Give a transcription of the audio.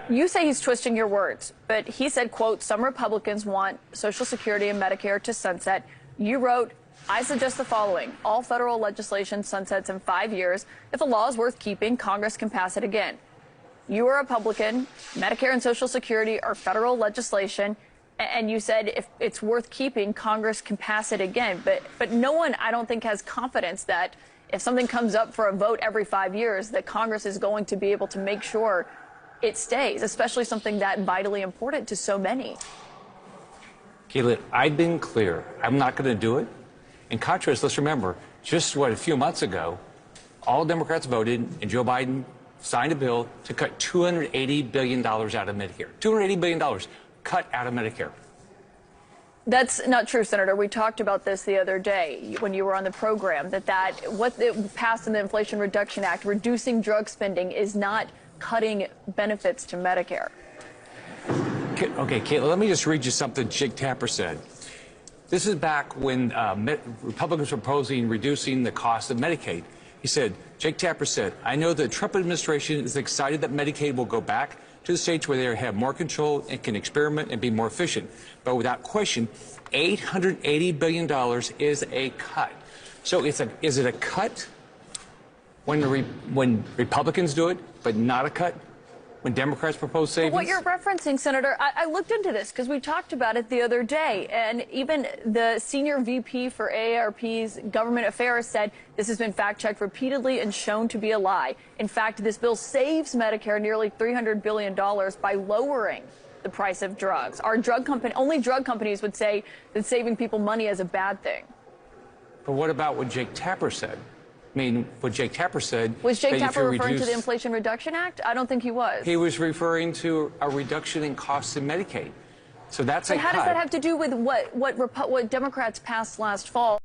You say he's twisting your words, but he said, quote, some Republicans want Social Security and Medicare to sunset. You wrote, I suggest the following. All federal legislation sunsets in 5 years. If a law is worth keeping, Congress can pass it again. You are a Republican. Medicare and Social Security are federal legislation. And you said if it's worth keeping, Congress can pass it again. But no one, I don't think, has confidence that if something comes up for a vote every 5 years, that Congress is going to be able to make sure it stays, especially something that vitally important to so many. Kayla, I've been clear. I'm not going to do it. In contrast, let's remember, just a few months ago, all Democrats voted and Joe Biden signed a bill to cut $280 billion out of Medicare. $280 billion cut out of Medicare. That's not true, Senator. We talked about this the other day when you were on the program, what it passed in the Inflation Reduction Act, reducing drug spending, is not cutting benefits to Medicare. Okay, Kayla, let me just read you something Jake Tapper said. This is back when Republicans were proposing reducing the cost of Medicaid. He said, Jake Tapper said, I know the Trump administration is excited that Medicaid will go back to the states where they have more control and can experiment and be more efficient. But without question, $880 billion is a cut. So is it a cut when Republicans do it, but not a cut when Democrats propose savings? But what you're referencing, Senator, I looked into this because we talked about it the other day, and even the senior VP for AARP's government affairs said this has been fact-checked repeatedly and shown to be a lie. In fact, this bill saves Medicare nearly $300 billion by lowering the price of drugs. Only drug companies would say that saving people money is a bad thing. But what about what Jake Tapper said? I mean, what Jake Tapper said... Was Jake Tapper referring to the Inflation Reduction Act? I don't think he was. He was referring to a reduction in costs in Medicaid. So that's a cut. But how does that have to do with what Democrats passed last fall?